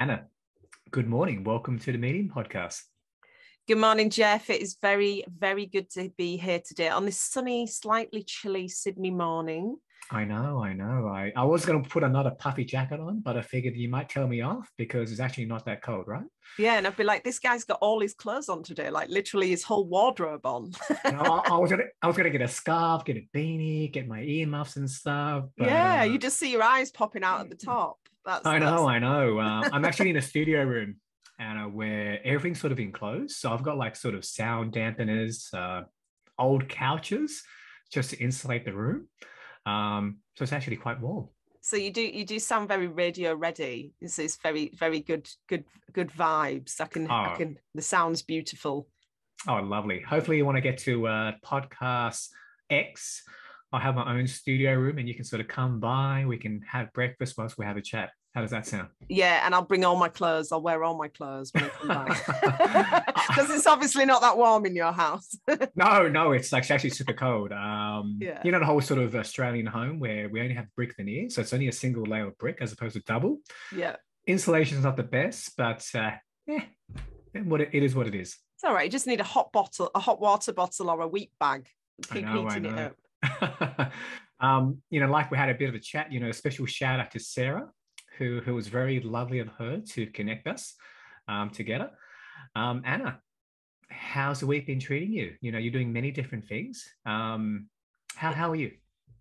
Anna, good morning. Welcome to the Meeting Podcast. Good morning, Jeff. It is very, very good to be here today on this sunny, slightly chilly Sydney morning. I know. I was going to put another puffy jacket on, but I figured you might tell me off because it's actually not that cold, right? Yeah, and I'd be like, this guy's got all his clothes on today, like literally his whole wardrobe on. I was gonna get a scarf, get a beanie, get my earmuffs and stuff. But, yeah, you just see your eyes popping out at the top. I know. I'm actually in a studio room, and where everything's sort of enclosed. So I've got like sort of sound dampeners, old couches, just to insulate the room. So it's actually quite warm. So you do sound very radio ready. This is very, very good vibes. I can. The sound's beautiful. Oh, lovely. Hopefully you want to get to podcast X. I'll have my own studio room and you can sort of come by. We can have breakfast whilst we have a chat. How does that sound? Yeah, and I'll bring all my clothes. I'll wear all my clothes when I come by. Because it's obviously not that warm in your house. No, it's actually super cold. You know, the whole sort of Australian home where we only have brick veneer. So it's only a single layer of brick as opposed to double. Yeah. Insulation is not the best, but it is what it is. It's all right. You just need a hot water bottle or a wheat bag. Keep heating it up. Like we had a bit of a chat, a special shout out to Sarah, who was very lovely of her to connect us together. Anna, how's the week been treating you? You're doing many different things. How are you?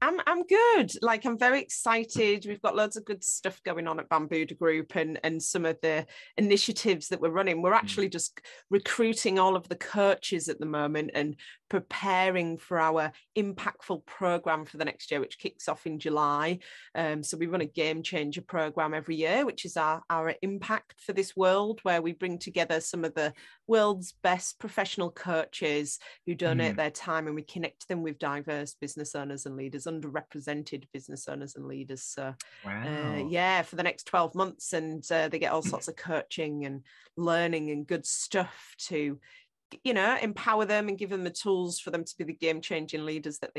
I'm good. Like, I'm very excited. We've got loads of good stuff going on at Bambuddha Group and some of the initiatives that we're running. We're actually just recruiting all of the coaches at the moment and preparing for our impactful program for the next year, which kicks off in July. So we run a game changer program every year, which is our impact for this world, where we bring together some of the world's best professional coaches who donate their time, and we connect them with diverse business owners and leaders, underrepresented business owners and leaders. So for the next 12 months, and they get all sorts of coaching and learning and good stuff to empower them and give them the tools for them to be the game-changing leaders that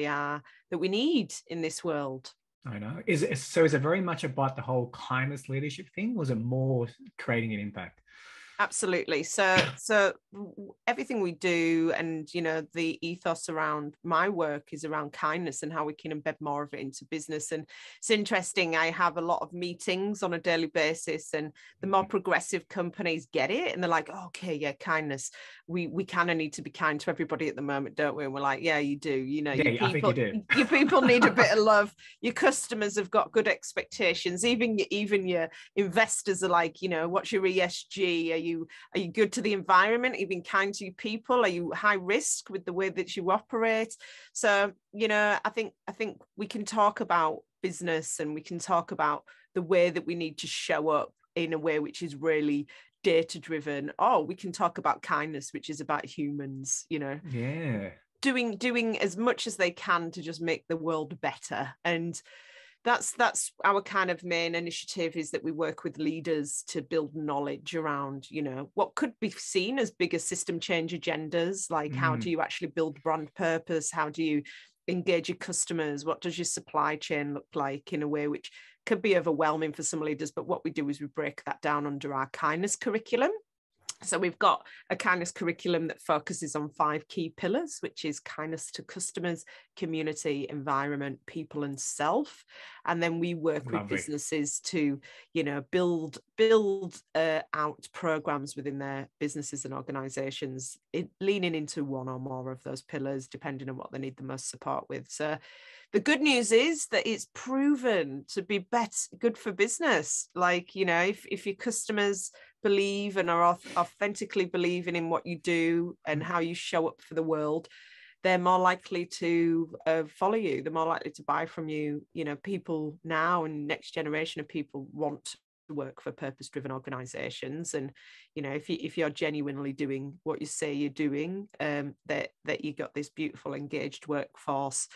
we need in this world. I know. Is it very much about the whole kindness leadership thing, or is it more creating an impact? Absolutely. So everything we do, and the ethos around my work is around kindness and how we can embed more of it into business. And it's interesting, I have a lot of meetings on a daily basis, and the more progressive companies get it, and they're like, oh, okay, yeah, kindness. We kind of need to be kind to everybody at the moment, don't we? And we're like, yeah, you do. I think you do. Your people need a bit of love. Your customers have got good expectations. Even your investors are like, what's your ESG? Are you good to the environment? Are you being kind to your people? Are you high risk with the way that you operate? So, I think we can talk about business, and we can talk about the way that we need to show up in a way which is really data driven. Oh, we can talk about kindness, which is about humans, doing as much as they can to just make the world better. And that's our kind of main initiative, is that we work with leaders to build knowledge around, what could be seen as bigger system change agendas, like how do you actually build brand purpose? How do you engage your customers? What does your supply chain look like, in a way which could be overwhelming for some leaders? But what we do is we break that down under our kindness curriculum. So we've got a kindness curriculum that focuses on 5 key pillars, which is kindness to customers, community, environment, people, and self. And then we work with businesses to, build out programs within their businesses and organizations, leaning into one or more of those pillars, depending on what they need the most support with. So the good news is that it's proven to be good for business. Like, if your customers believe and are authentically believing in what you do and how you show up for the world, they're more likely to follow you. They're more likely to buy from you. People now, and next generation of people, want to work for purpose-driven organizations. And if you're genuinely doing what you say you're doing, that you got this beautiful engaged workforce.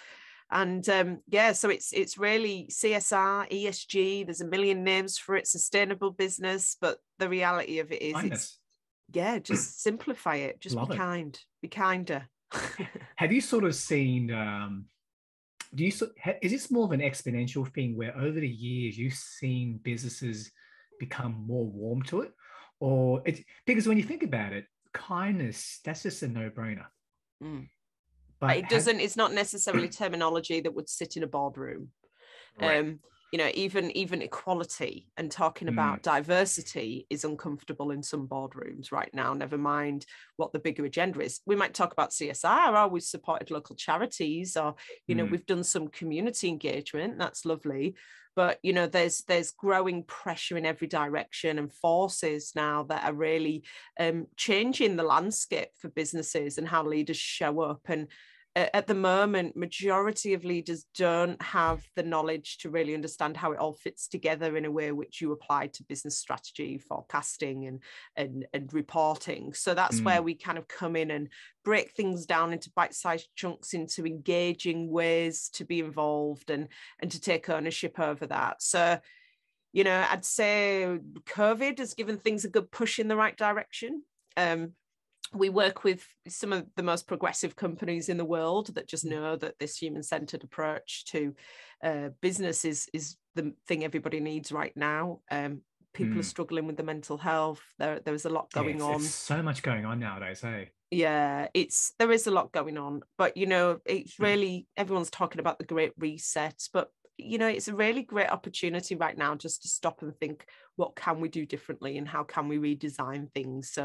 And so it's really CSR, ESG, there's a million names for it, sustainable business, but the reality of it is just simplify it. Just be kind, be kinder. Have you sort of seen, is this more of an exponential thing where over the years you've seen businesses become more warm to it? Or it's because when you think about it, kindness, that's just a no-brainer. But it's not necessarily terminology that would sit in a boardroom. Right. Even equality and talking about diversity is uncomfortable in some boardrooms right now, never mind what the bigger agenda is. We might talk about CSR, or we've supported local charities, or, we've done some community engagement. That's lovely. But, there's growing pressure in every direction and forces now that are really changing the landscape for businesses and how leaders show up. And at the moment, majority of leaders don't have the knowledge to really understand how it all fits together in a way which you apply to business strategy, forecasting, and reporting. So that's where we kind of come in and break things down into bite-sized chunks, into engaging ways to be involved and to take ownership over that. So, I'd say COVID has given things a good push in the right direction. We work with some of the most progressive companies in the world that just know that this human-centered approach to business is the thing everybody needs right now. People are struggling with the mental health. There's a lot going on. There's so much going on nowadays, hey? Yeah, there is a lot going on. But, it's really, everyone's talking about the Great Reset, but it's a really great opportunity right now just to stop and think, what can we do differently and how can we redesign things?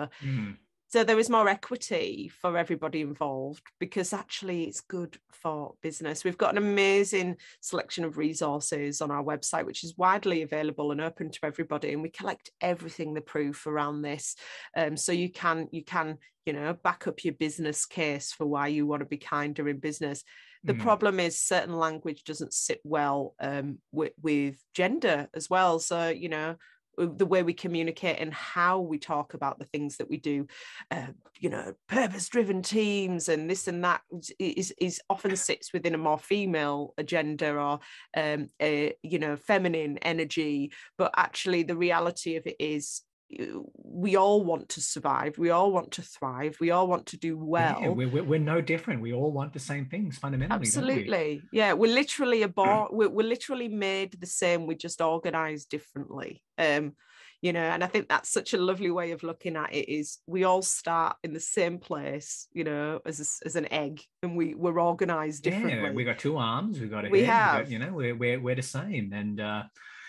So there is more equity for everybody involved, because actually it's good for business. We've got an amazing selection of resources on our website, which is widely available and open to everybody. And we collect everything, the proof around this. So you can, back up your business case for why you want to be kinder in business. The problem is certain language doesn't sit well with gender as well. So, the way we communicate and how we talk about the things that we do, purpose-driven teams and this and that is often sits within a more female agenda or, feminine energy. But actually the reality of it is we all want to survive. We all want to thrive. We all want to do well. Yeah, we're no different. We all want the same things fundamentally. Absolutely. Don't we? Yeah, we're literally we're literally made the same. We just organize differently. And I think that's such a lovely way of looking at it, is we all start in the same place, as an egg, and we're organized differently. Yeah, we got two arms, we got a we head, have. we got, we're the same. And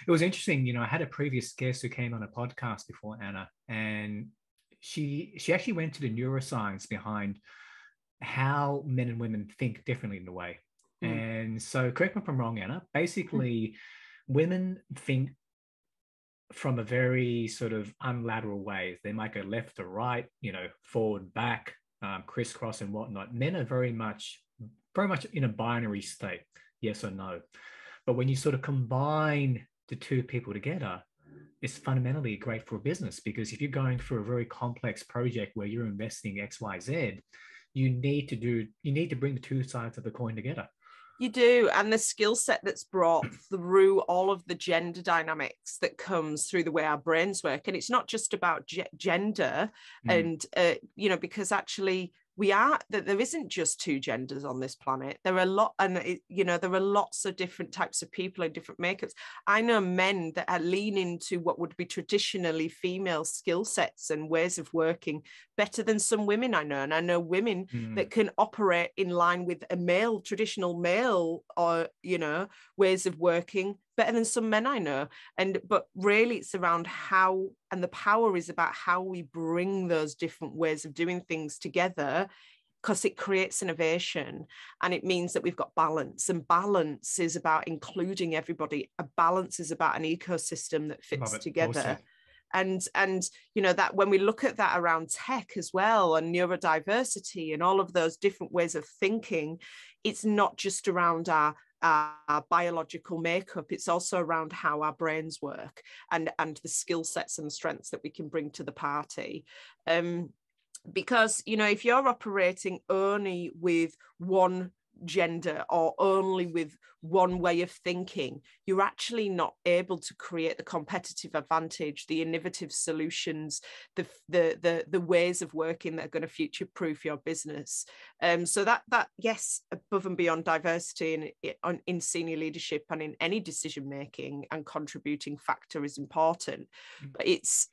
it was interesting, I had a previous guest who came on a podcast before, Anna, and she actually went to the neuroscience behind how men and women think differently in a way. And so, correct me if I'm wrong, Anna, basically women think from a very sort of unilateral way. They might go left to right, forward, back, crisscross and whatnot. Men are very much in a binary state, yes or no. But when you sort of combine the two people together, it's fundamentally great for a business, because if you're going through a very complex project where you're investing X, Y, Z, you need to bring the two sides of the coin together. You do. And the skill set that's brought through all of the gender dynamics that comes through the way our brains work. And it's not just about gender and, because actually there isn't just two genders on this planet. There are there are lots of different types of people and different makeups. I know men that are leaning to what would be traditionally female skill sets and ways of working better than some women I know. And I know women that can operate in line with a traditional male, or, ways of working better than some men I know. But really it's around how, and the power is about how we bring those different ways of doing things together, because it creates innovation, and it means that we've got balance, and balance is about including everybody. A balance is about an ecosystem that fits together. And that when we look at that around tech as well, and neurodiversity and all of those different ways of thinking, it's not just around our biological makeup, it's also around how our brains work and the skill sets and strengths that we can bring to the party. Because if you're operating only with one gender or only with one way of thinking, you're actually not able to create the competitive advantage, the innovative solutions, the ways of working that are going to future-proof your business. So that yes, above and beyond diversity in senior leadership and in any decision making and contributing factor is important, but it's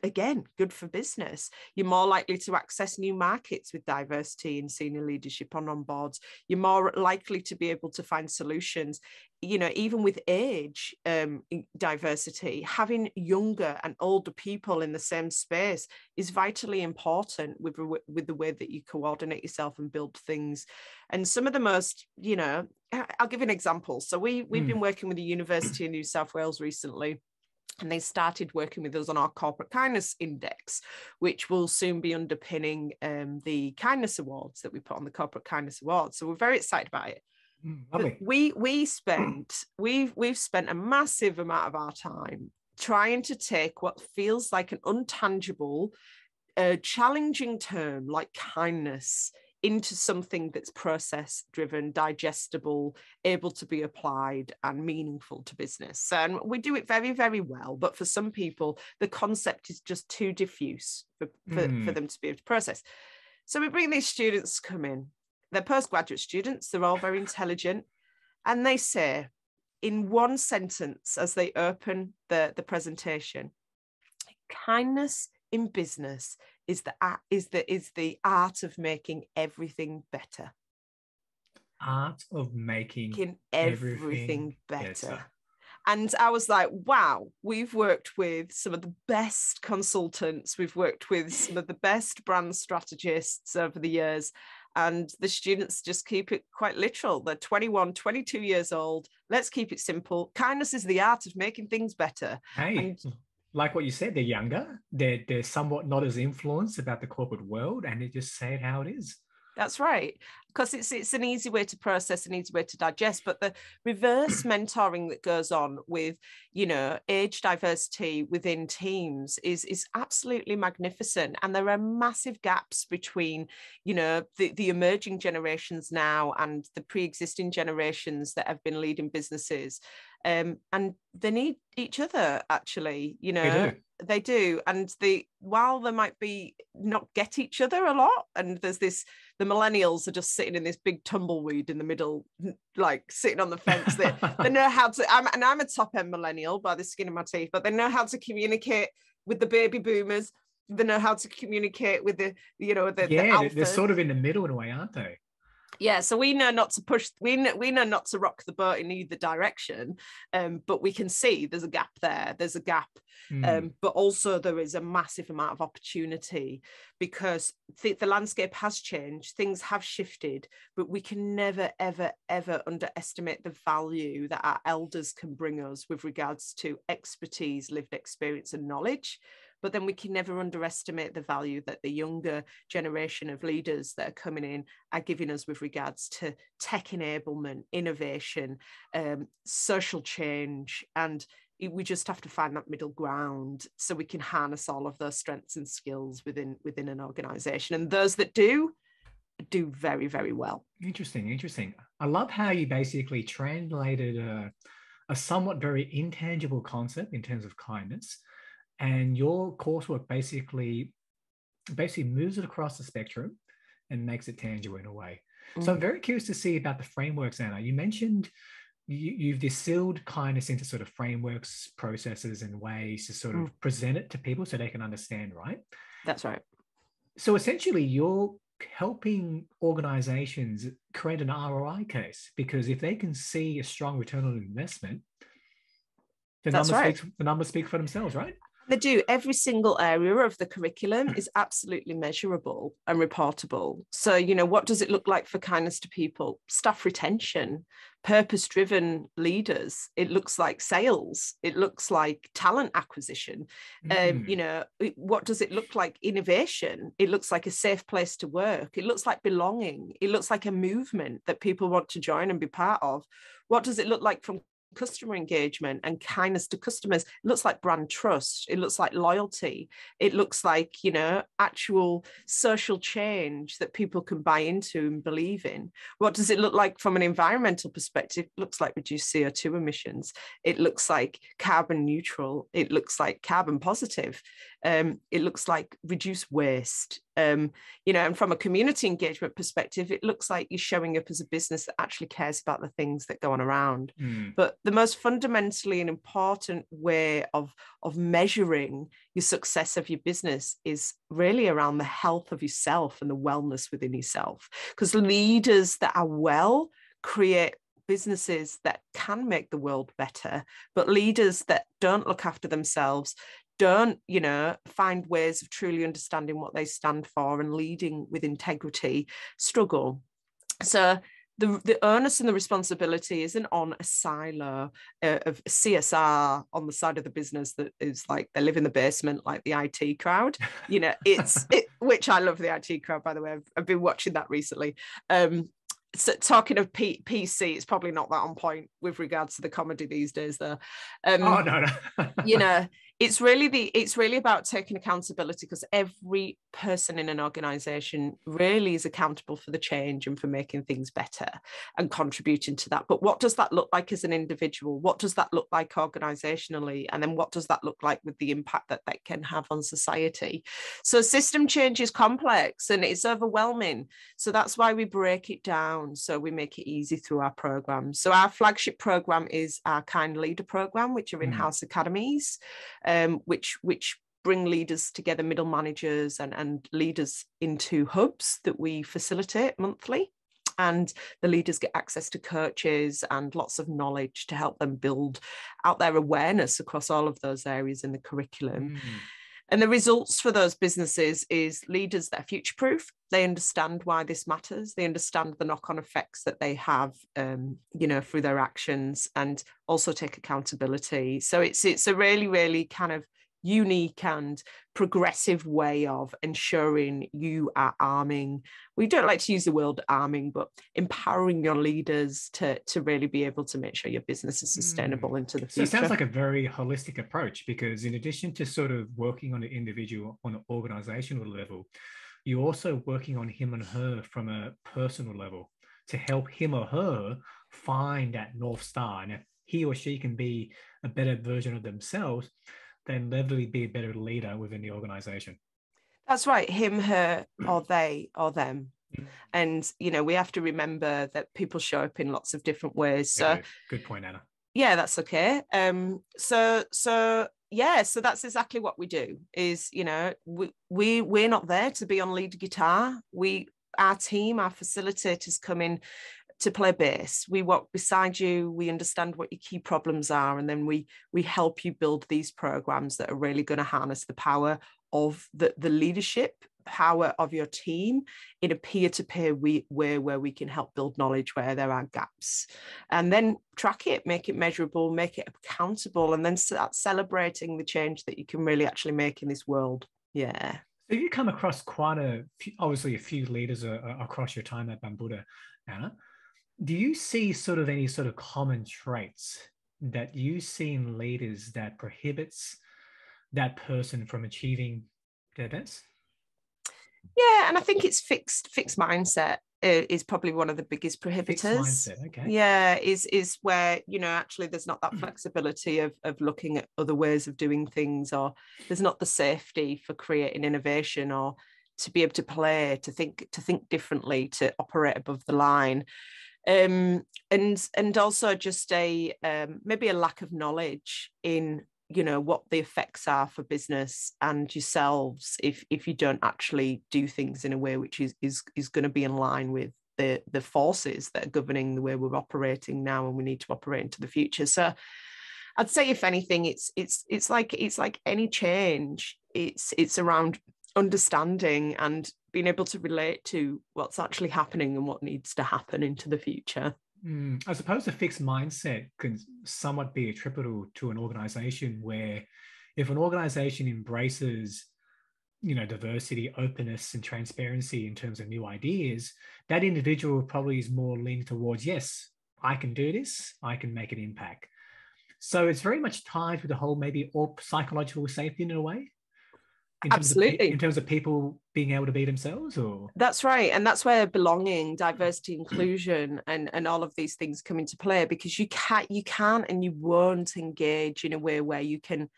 again, good for business. You're more likely to access new markets with diversity in senior leadership on boards. You're more likely to be able to find solutions, even with age diversity. Having younger and older people in the same space is vitally important with the way that you coordinate yourself and build things. And some of the most, I'll give you an example. So we've been working with the University of New South Wales recently, and they started working with us on our corporate kindness index, which will soon be underpinning the kindness awards that we put on the corporate kindness awards. So we're very excited about it. Lovely. We've spent a massive amount of our time trying to take what feels like an untangible, challenging term like kindness into something that's process driven, digestible, able to be applied and meaningful to business. And we do it very, very well. But for some people, the concept is just too diffuse for them to be able to process. So we bring these students to come in. They're postgraduate students. They're all very intelligent. And they say in one sentence as they open the presentation, kindness in business is the art of making everything better. Art of making everything better. And I was like, wow, we've worked with some of the best consultants. We've worked with some of the best brand strategists over the years. And the students just keep it quite literal. They're 21, 22 years old. Let's keep it simple. Kindness is the art of making things better. Hey. Like what you said, they're younger, they're somewhat not as influenced about the corporate world, and they just say it how it is. That's right, because it's an easy way to process, an easy way to digest. But the reverse mentoring that goes on with, age diversity within teams is absolutely magnificent. And there are massive gaps between, the emerging generations now and the pre-existing generations that have been leading businesses. And they need each other, actually, they do. And while they might be not get each other a lot, and there's the millennials are just sitting in this big tumbleweed in the middle, like sitting on the fence. They know how to, I'm a top end millennial by the skin of my teeth, but they know how to communicate with the baby boomers. They know how to communicate with the alphas. They're sort of in the middle in a way, aren't they? Yeah, so we know not to push, we know not to rock the boat in either direction, but we can see there's a gap there, there's a gap, but also there is a massive amount of opportunity because the landscape has changed, things have shifted, but we can never, ever, ever underestimate the value that our elders can bring us with regards to expertise, lived experience and knowledge. But then we can never underestimate the value that the younger generation of leaders that are coming in are giving us with regards to tech enablement, innovation, social change. And we just have to find that middle ground so we can harness all of those strengths and skills within an organization. And those that do very, very well. Interesting. I love how you basically translated a somewhat very intangible concept in terms of kindness. And your coursework basically moves it across the spectrum and makes it tangible in a way. So I'm very curious to see about the frameworks, Anna. You mentioned you've distilled kindness into sort of frameworks, processes, and ways to sort of present it to people so they can understand, right? That's right. So essentially, you're helping organizations create an ROI case, because if they can see a strong return on investment, the numbers speak for themselves, right? They do. Every single area of the curriculum is absolutely measurable and reportable. So, what does it look like for kindness to people? Staff retention, purpose-driven leaders. It looks like sales. It looks like talent acquisition. What does it look like? Innovation. It looks like a safe place to work. It looks like belonging. It looks like a movement that people want to join and be part of. What does it look like from customer engagement and kindness to customers. It looks like brand trust. It looks like loyalty. It looks like, actual social change that people can buy into and believe in. What does it look like from an environmental perspective? It looks like reduced CO2 emissions. It looks like carbon neutral. It looks like carbon positive. It looks like reduce waste. And from a community engagement perspective, it looks like you're showing up as a business that actually cares about the things that go on around. But the most fundamentally and important way of measuring your success of your business is really around the health of yourself and the wellness within yourself. Because leaders that are well create businesses that can make the world better, but leaders that don't look after themselves, don't, find ways of truly understanding what they stand for and leading with integrity, struggle. So the onus and the responsibility isn't on a silo of CSR on the side of the business that is like they live in the basement, like the IT crowd. Which I love the IT crowd, by the way. I've been watching that recently. So talking of PC, it's probably not that on point with regards to the comedy these days, though. Oh no. It's really about taking accountability, because every person in an organization really is accountable for the change and for making things better and contributing to that. But what does that look like as an individual? What does that look like organizationally? And then what does that look like with the impact that that can have on society? So system change is complex and it's overwhelming. So that's why we break it down. So we make it easy through our programs. So our flagship program is our Kind Leader program, which are in-house academies. Which bring leaders together, middle managers and leaders into hubs that we facilitate monthly. And the leaders get access to coaches and lots of knowledge to help them build out their awareness across all of those areas in the curriculum. And the results for those businesses is leaders that are future-proof. They understand why this matters. They understand the knock-on effects that they have, through their actions, and also take accountability. So it's a really, really kind of unique and progressive way of ensuring you are arming. We don't like to use the word arming, but empowering your leaders to really be able to make sure your business is sustainable into the future. So it sounds like a very holistic approach, because in addition to sort of working on an individual on an organizational level, you're also working on him and her from a personal level to help him or her find that North Star. And if he or she can be a better version of themselves, then literally be a better leader within the organization. That's right. Him, her, or they, or them. And, we have to remember that people show up in lots of different ways. So good point, Anna. Yeah, that's okay. So that's exactly what we do is, we're not there to be on lead guitar. Our team, our facilitators come in to play bass. We walk beside you, we understand what your key problems are, and then we help you build these programs that are really going to harness the power of the leadership power of your team in a peer-to-peer way where we can help build knowledge where there are gaps, and then track it, make it measurable, make it accountable, and then start celebrating the change that you can really actually make in this world. Yeah. So you come across quite a few leaders across your time at Bambuddha, Anna. Do you see any sort of common traits that you see in leaders that prohibits that person from achieving their best? Yeah, and I think it's fixed mindset is probably one of the biggest prohibitors. Fixed mindset, okay. Yeah, is where, actually there's not that flexibility of looking at other ways of doing things, or there's not the safety for creating innovation, or to be able to play, to think differently, to operate above the line. And also just maybe a lack of knowledge in what the effects are for business and yourselves if you don't actually do things in a way which is going to be in line with the forces that are governing the way we're operating now and we need to operate into the future. So I'd say, if anything, it's like any change, it's around understanding and being able to relate to what's actually happening and what needs to happen into the future. I suppose a fixed mindset can somewhat be attributable to an organization where, if an organization embraces, diversity, openness, and transparency in terms of new ideas, that individual probably is more leaning towards, yes, I can do this, I can make an impact. So it's very much tied with the whole maybe or psychological safety in a way, Absolutely. in terms of people being able to be themselves, or that's right. And that's where belonging, diversity, inclusion, and all of these things come into play, because you can't and you won't engage in a way where you can,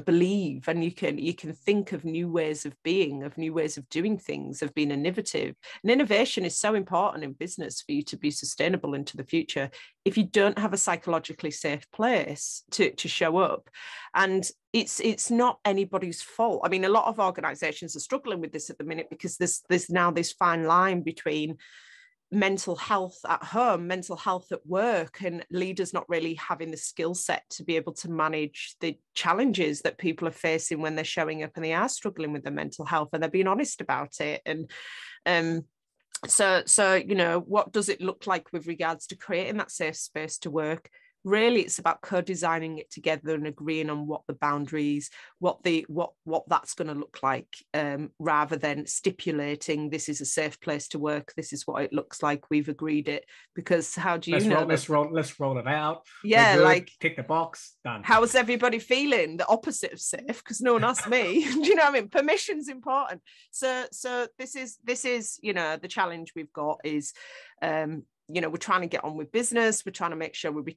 believe, and you can think of new ways of being, of new ways of doing things, of being innovative. And innovation is so important in business for you to be sustainable into the future. If you don't have a psychologically safe place to show up, and it's not anybody's fault. I mean, a lot of organizations are struggling with this at the minute, because there's now this fine line between mental health at home, mental health at work, and leaders not really having the skill set to be able to manage the challenges that people are facing when they're showing up and they are struggling with their mental health, and they're being honest about it. And so what does it look like with regards to creating that safe space to work? Really, it's about co-designing it together and agreeing on what the boundaries, what that's going to look like, rather than stipulating this is a safe place to work. This is what it looks like. We've agreed it. Because how do you know? Let's roll it out. Yeah, like tick the box, done. How is everybody feeling? The opposite of safe, because no one asked me. Do you know what I mean? Permission's important. So this is the challenge we've got is. We're trying to get on with business. We're trying to make sure we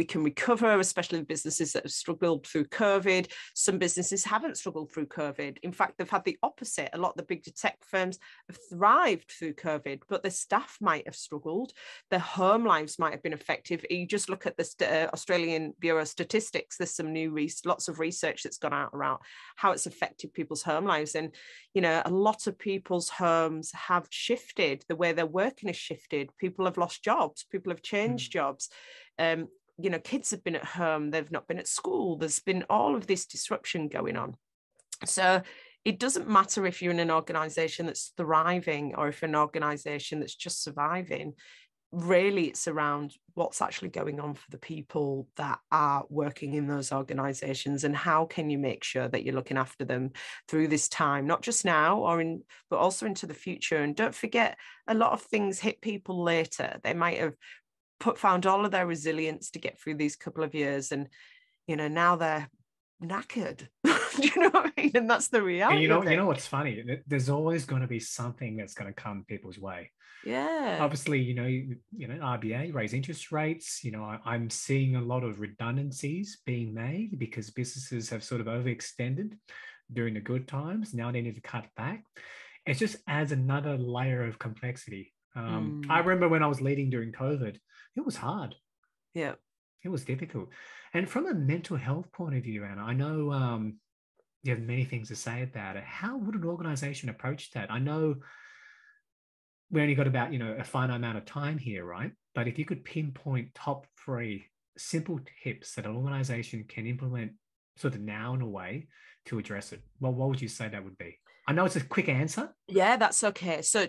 can recover, especially businesses that have struggled through COVID. Some businesses haven't struggled through COVID. In fact, they've had the opposite. A lot of the big tech firms have thrived through COVID, but their staff might have struggled. Their home lives might have been affected. You just look at the Australian Bureau of Statistics. There's some lots of research that's gone out around how it's affected people's home lives. And, a lot of people's homes have shifted. The way they're working has shifted. People have lost jobs, people have changed jobs, kids have been at home, they've not been at school, there's been all of this disruption going on. So it doesn't matter if you're in an organization that's thriving or if an organization that's just surviving. Really, it's around what's actually going on for the people that are working in those organizations, and how can you make sure that you're looking after them through this time, not just now but also into the future. And don't forget, a lot of things hit people later. They might have found all of their resilience to get through these couple of years, and now they're knackered. Do you know what I mean? And that's the reality. And you know what's funny? There's always going to be something that's going to come people's way. Yeah. Obviously, RBA raise interest rates. I'm seeing a lot of redundancies being made because businesses have sort of overextended during the good times. Now they need to cut back. It just adds another layer of complexity. I remember when I was leading during COVID, it was hard. Yeah. It was difficult. And from a mental health point of view, Anna, I know you have many things to say about it. How would an organization approach that? I know we only got about, a finite amount of time here, right? But if you could pinpoint top 3 simple tips that an organization can implement sort of now in a way to address it, well, what would you say that would be? I know it's a quick answer. Yeah, that's okay. So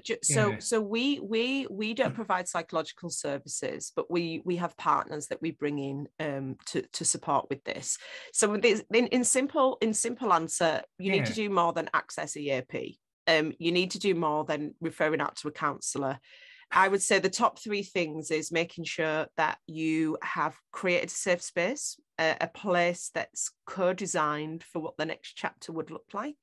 we don't provide psychological services, but we have partners that we bring in to support with this. So with this, in simple answer, you need to do more than access EAP. You need to do more than referring out to a counsellor. I would say the top 3 things is making sure that you have created a safe space, a place that's co-designed for what the next chapter would look like,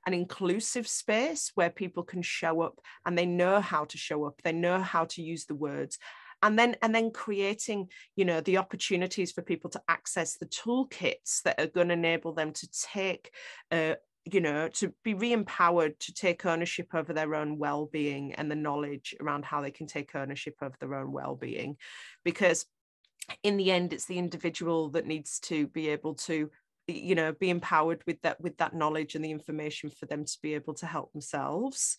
an inclusive space where people can show up and they know how to show up, they know how to use the words, and then creating, the opportunities for people to access the toolkits that are going to enable them to take to be re-empowered to take ownership over their own well-being, and the knowledge around how they can take ownership of their own well-being. Because in the end, it's the individual that needs to be able to, be empowered with that knowledge and the information for them to be able to help themselves.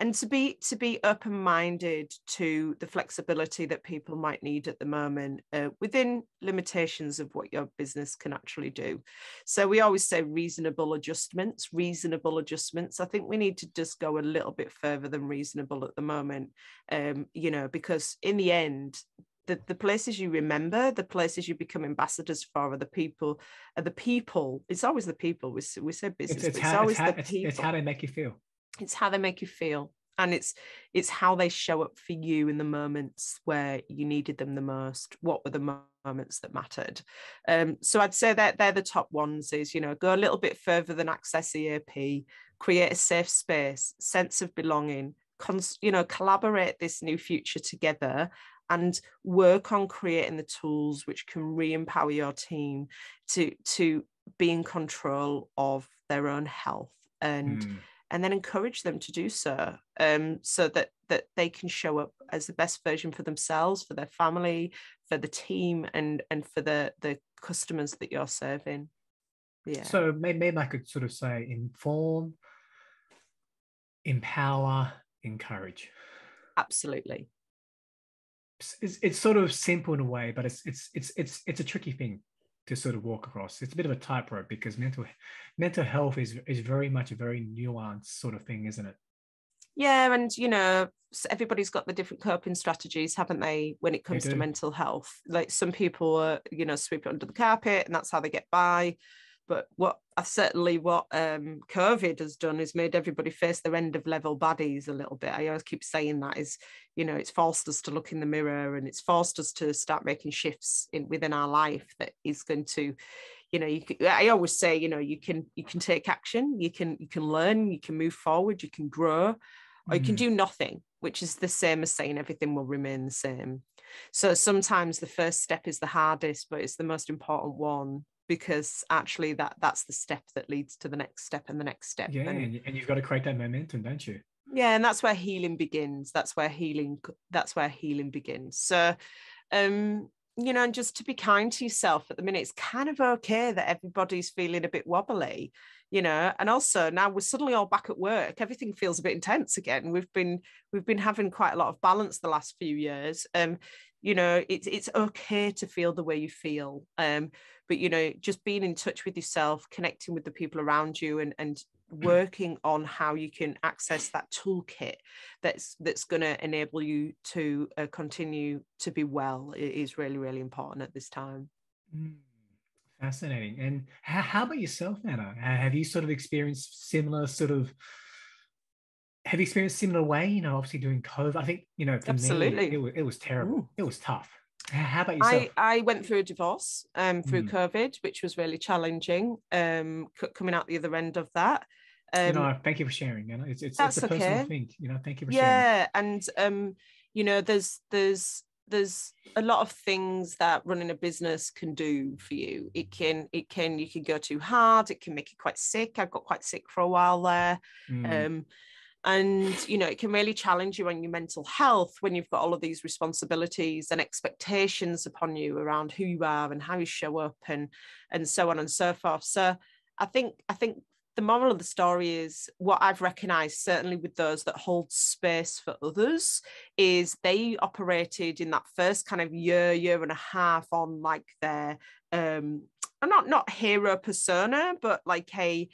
And to be open-minded to the flexibility that people might need at the moment, within limitations of what your business can actually do. So we always say reasonable adjustments. I think we need to just go a little bit further than reasonable at the moment, because in the end, the places you remember, the places you become ambassadors for are the people. It's always the people. We say business, it's how they make you feel. It's how they make you feel, and it's how they show up for you in the moments where you needed them the most. What were the moments that mattered. So I'd say that they're the top ones. Is, go a little bit further than access EAP, create a safe space, sense of belonging, collaborate this new future together, and work on creating the tools which can re-empower your team to be in control of their own health, and then encourage them to do so, so that they can show up as the best version for themselves, for their family, for the team, and for the customers that you're serving. Yeah. So maybe I could sort of say inform, empower, encourage. Absolutely. It's sort of simple in a way, but it's a tricky thing to sort of walk across. It's a bit of a tightrope because mental health is very much a very nuanced sort of thing, isn't it? Yeah, and everybody's got the different coping strategies, haven't they, when it comes to mental health? Like some people sweep it under the carpet and that's how they get by. But what COVID has done is made everybody face their end of level baddies a little bit. I always keep saying that is, it's forced us to look in the mirror, and it's forced us to start making shifts within our life that is going to, I always say, you can take action, you can learn, you can move forward, you can grow, or you can do nothing, which is the same as saying everything will remain the same. So sometimes the first step is the hardest, but it's the most important one, because actually that's the step that leads to the next step and the next step. Yeah, and you've got to create that momentum, don't you? Yeah, and that's where healing begins. That's where healing begins. So, and just to be kind to yourself at the minute. It's kind of okay that everybody's feeling a bit wobbly, and also now we're suddenly all back at work. Everything feels a bit intense again. We've been having quite a lot of balance the last few years. It's okay to feel the way you feel. But, just being in touch with yourself, connecting with the people around you, and working on how you can access that toolkit that's going to enable you to continue to be well is really, really important at this time. Fascinating. And how about yourself, Anna? Have you sort of experienced similar way, obviously during COVID? I think, for Absolutely. me, it was terrible. It was tough. How about yourself? I went through a divorce through COVID, which was really challenging, coming out the other end of that. Thank you for sharing. It's a personal thing. Thank you for sharing. Yeah, and there's a lot of things that running a business can do for you. You can go too hard. It can make you quite sick. I got quite sick for a while there. And, it can really challenge you on your mental health when you've got all of these responsibilities and expectations upon you around who you are and how you show up and so on and so forth. So I think the moral of the story is, what I've recognized, certainly with those that hold space for others, is they operated in that first kind of year and a half on like their, not hero persona, but like they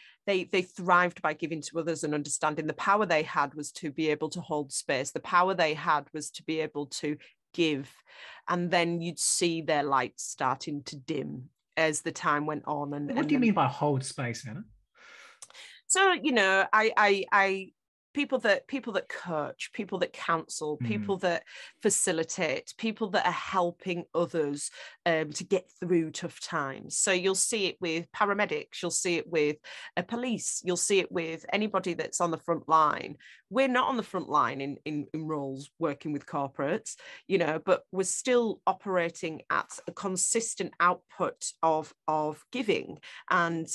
thrived by giving to others and understanding the power they had was to be able to hold space. The power they had was to be able to give. And then you'd see their lights starting to dim as the time went on. And what do you mean by hold space, Anna? So, I people that coach, people that counsel, people that facilitate, people that are helping others to get through tough times. So you'll see it with paramedics, you'll see it with a police, you'll see it with anybody that's on the front line. We're not on the front line in roles working with corporates, but we're still operating at a consistent output of giving and,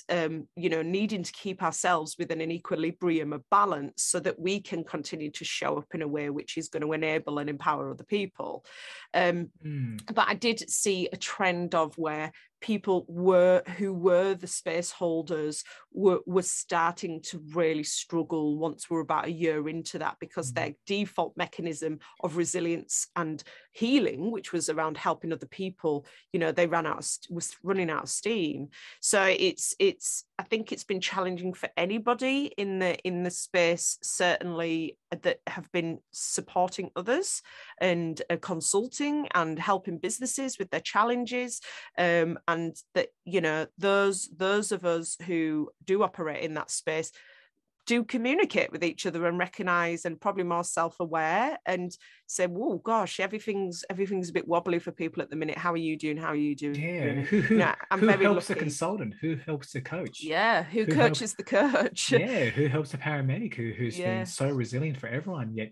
needing to keep ourselves within an equilibrium of balance so that we can continue to show up in a way which is going to enable and empower other people. But I did see a trend of where people who were the space holders were starting to really struggle once we're about a year into that, because their default mechanism of resilience and healing, which was around helping other people, they was running out of steam. So I think it's been challenging for anybody in the space, certainly, that have been supporting others and consulting and helping businesses with their challenges, and that those of us who do operate in that space do communicate with each other and recognize, and probably more self-aware, and say, "Whoa, gosh, everything's a bit wobbly for people at the minute. How are you doing? How are you doing?" Yeah. And, Who I'm who very helps lucky. the consultant? Who helps the coach? Yeah, who Who coaches helps, the coach? yeah, who helps the paramedic who's Yeah. been so resilient for everyone, yet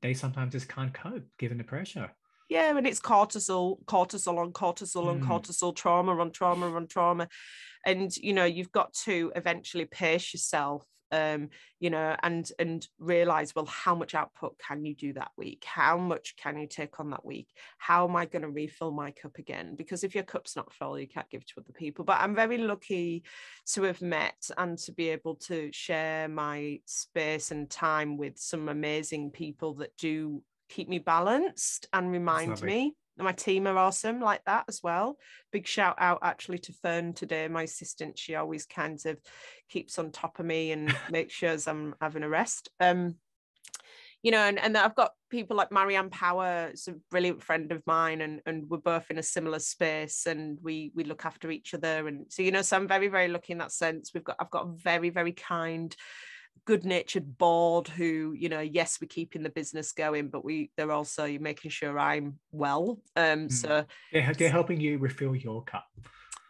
they sometimes just can't cope given the pressure. Yeah, and it's cortisol on cortisol on cortisol, trauma on trauma on trauma. And, you've got to eventually pace yourself, and realize, well, how much output can you do that week? How much can you take on that week? How am I going to refill my cup again? Because if your cup's not full, you can't give to other people. But I'm very lucky to have met and to be able to share my space and time with some amazing people that do keep me balanced and remind me. My team are awesome like that as well. Big shout out actually to Fern today, my assistant. She always kind of keeps on top of me and makes sure I'm having a rest. And I've got people like Marianne Power, is a brilliant friend of mine, and we're both in a similar space, and we look after each other. And so, so I'm very, very lucky in that sense. I've got a very, very kind, good-natured board who, yes, we're keeping the business going, but they're also making sure I'm well. So they're helping you refill your cup.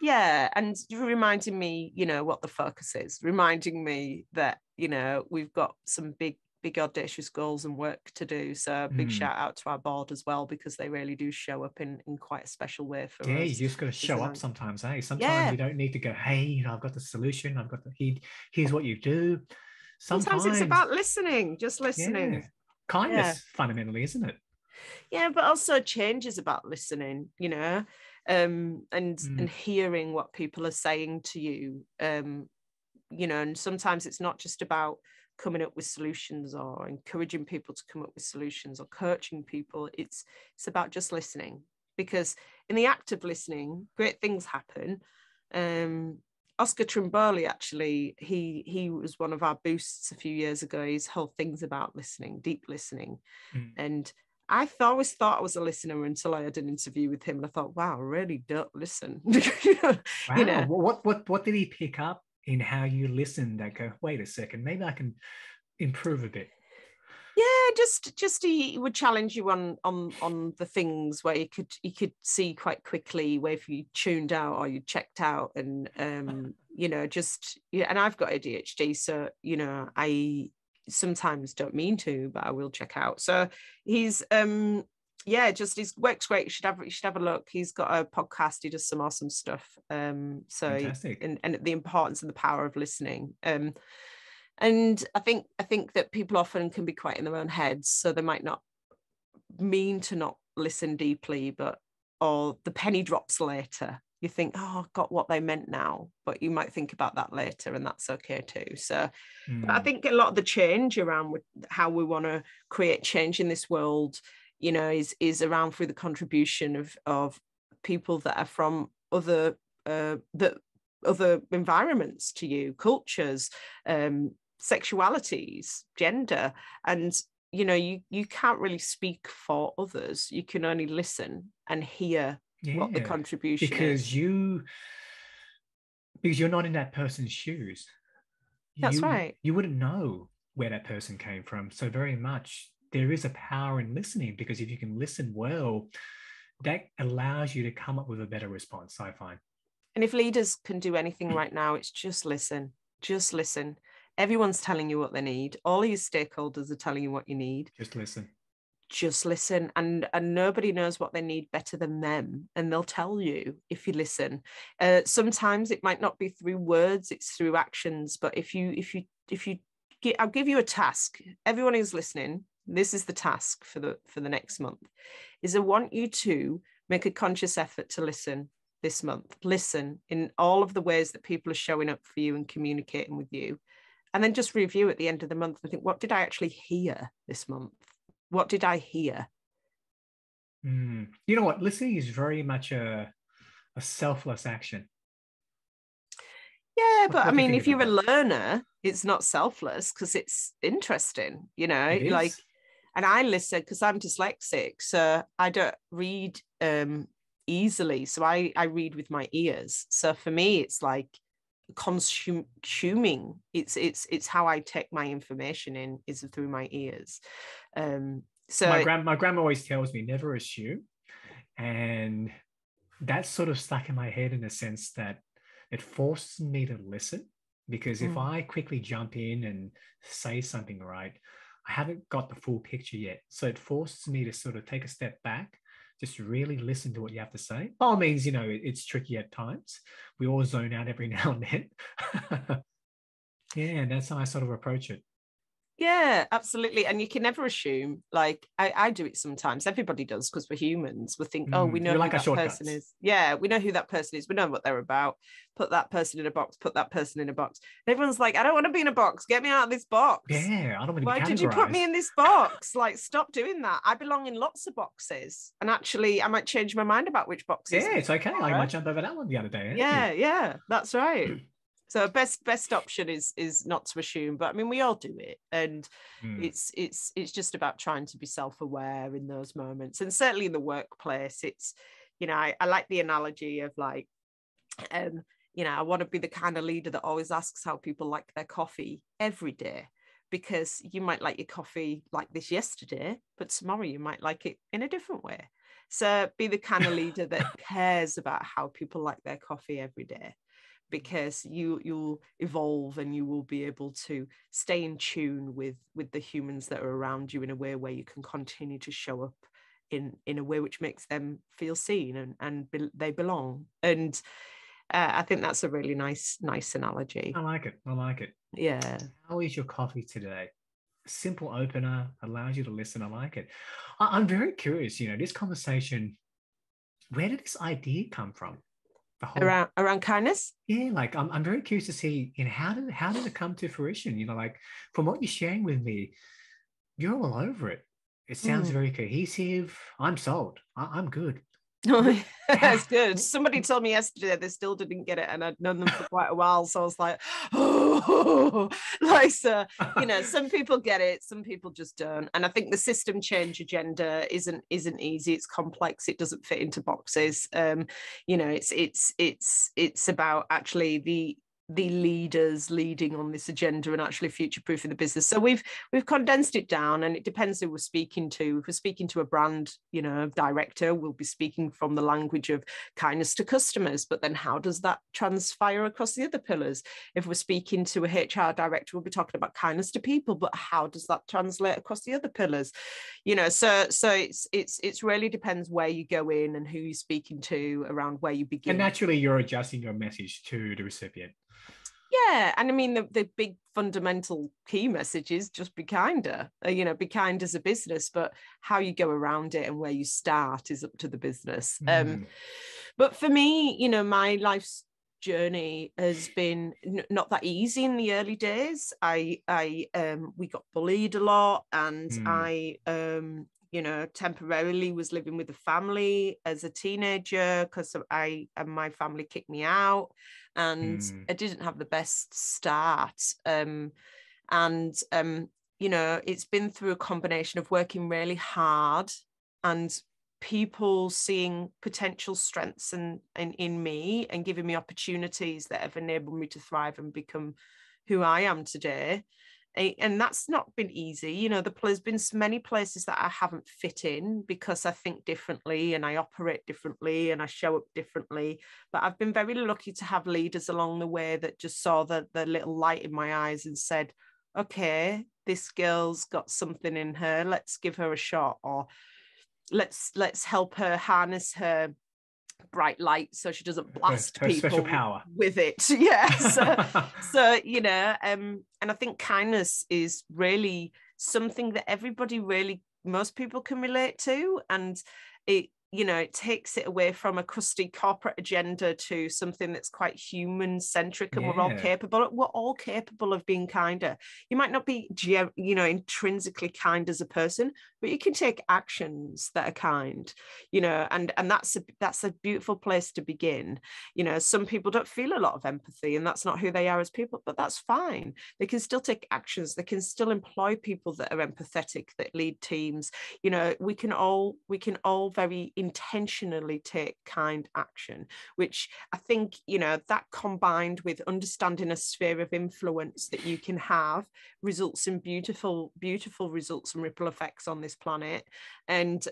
Yeah, and reminding me, what the focus is, reminding me that, we've got some big audacious goals and work to do. So big shout out to our board as well, because they really do show up in quite a special way for us. Yeah, you just got to show up sometimes. Sometimes you don't need to go, hey, I've got the solution, I've got here's what you do. Sometimes it's about listening, just listening. Yeah. Kindness, fundamentally, isn't it? Yeah, but also change is about listening, and hearing what people are saying to you, and sometimes it's not just about coming up with solutions or encouraging people to come up with solutions or coaching people. It's about just listening, because in the act of listening, great things happen. Oscar Trimboli, actually, he was one of our boosts a few years ago. His whole thing's about listening, deep listening. And I always thought I was a listener until I had an interview with him, and I thought, wow, I really don't listen. Wow. What did he pick up in how you listened that go, wait a second, maybe I can improve a bit? Yeah, just he would challenge you on the things where you could see quite quickly where if you tuned out or you checked out, and and I've got ADHD, so I sometimes don't mean to, but I will check out. So he's his work's great. You should have a look. He's got a podcast. He does some awesome stuff. So fantastic. And the importance and the power of listening. And I think that people often can be quite in their own heads, so they might not mean to not listen deeply, or the penny drops later. You think, oh, I've got what they meant now, but you might think about that later, and that's okay too. So I think a lot of the change around how we want to create change in this world, is around through the contribution of people that are from other environments to you, cultures, sexualities, gender. And you can't really speak for others. You can only listen and hear what the contribution is. Because you're not in that person's shoes. That's right. You wouldn't know where that person came from. So very much there is a power in listening, because if you can listen well, that allows you to come up with a better response, I find. And if leaders can do anything right now, it's just listen. Just listen. Everyone's telling you what they need. All your stakeholders are telling you what you need. Just listen. Just listen. And nobody knows what they need better than them. And they'll tell you if you listen. Sometimes it might not be through words, it's through actions. But I'll give you a task. Everyone who's listening, this is the task for the next month, is I want you to make a conscious effort to listen this month. Listen in all of the ways that people are showing up for you and communicating with you. And then just review at the end of the month and think, what did I actually hear this month? What did I hear? You know what? Listening is very much a selfless action. Yeah, but I mean, if you're a learner, it's not selfless because it's interesting, like, and I listen because I'm dyslexic, so I don't read easily. So I read with my ears. So for me, it's like consuming. It's how I take my information in, is through my ears. So my grandma always tells me never assume, and that's sort of stuck in my head in a sense that it forces me to listen, because if I quickly jump in and say something, right, I haven't got the full picture yet. So it forces me to sort of take a step back, just really listen to what you have to say. By all means, you know, it's tricky at times. We all zone out every now and then. Yeah, that's how I sort of approach it. yeah, absolutely. And you can never assume. Like I do it sometimes. Everybody does, because we're humans. We think, oh, we know we who like that person is. Yeah, we know who that person is. We know what they're about. Put that person in a box. Put that person in a box. And everyone's like, I don't want to be in a box. Get me out of this box. Yeah, I don't want to be Why categorized. did you put me in this box? Like, stop doing that. I belong in lots of boxes. And actually, I might change my mind about which boxes. Yeah, it's okay. I might jump over that one the other day. Yeah, that's right. So best option is not to assume, but I mean, we all do it, and it's just about trying to be self-aware in those moments. And certainly in the workplace, it's, you know, I like the analogy of like, you know, I want to be the kind of leader that always asks how people like their coffee every day, because you might like your coffee like this yesterday, but tomorrow you might like it in a different way. So be the kind of leader that cares about how people like their coffee every day, because you'll evolve and you will be able to stay in tune with the humans that are around you in a way where you can continue to show up in a way which makes them feel seen and they belong. And I think that's a really nice analogy. I like it. Yeah. How is your coffee today? Simple opener, allows you to listen. I like it. I'm very curious, you know, this conversation, where did this idea come from? Around kindness? Yeah, like I'm very curious to see, you know, how did it come to fruition? You know, like from what you're sharing with me, you're all over it. It sounds very cohesive. I'm sold. I'm good. That's good. Somebody told me yesterday they still didn't get it, and I'd known them for quite a while, so I was like, oh, like, so, you know, some people get it, some people just don't. And I think the system change agenda isn't easy. It's complex. It doesn't fit into boxes. You know, it's about actually the leaders leading on this agenda and actually future-proofing the business. So we've condensed it down, and it depends who we're speaking to. If we're speaking to a brand, you know, director, we'll be speaking from the language of kindness to customers, but then how does that transpire across the other pillars? If we're speaking to a HR director, we'll be talking about kindness to people, but how does that translate across the other pillars? You know, so it's really depends where you go in and who you're speaking to, around where you begin. And naturally you're adjusting your message to the recipient. Yeah, and I mean the big fundamental key message is just be kinder. You know, be kind as a business, but how you go around it and where you start is up to the business. But for me, you know, my life's journey has been not that easy in the early days. We got bullied a lot, and I you know, temporarily was living with a family as a teenager because my family kicked me out, and I didn't have the best start. You know, it's been through a combination of working really hard and people seeing potential strengths in me and giving me opportunities that have enabled me to thrive and become who I am today. And that's not been easy. You know, there's been many places that I haven't fit in because I think differently and I operate differently and I show up differently. But I've been very lucky to have leaders along the way that just saw the little light in my eyes and said, okay, this girl's got something in her. Let's give her a shot, or let's help her harness her bright light so she doesn't blast her people special power with it. Yeah. So you know, and I think kindness is really something that most people can relate to, and it, you know, it takes it away from a crusty corporate agenda to something that's quite human centric, and we're all capable of being kinder. You might not be, you know, intrinsically kind as a person, but you can take actions that are kind, you know, and that's a beautiful place to begin. You know, some people don't feel a lot of empathy, and that's not who they are as people, but that's fine. They can still take actions. They can still employ people that are empathetic, that lead teams. You know, we can all very intentionally take kind action, which I think, you know, that combined with understanding a sphere of influence that you can have results in beautiful, beautiful results and ripple effects on this planet. And,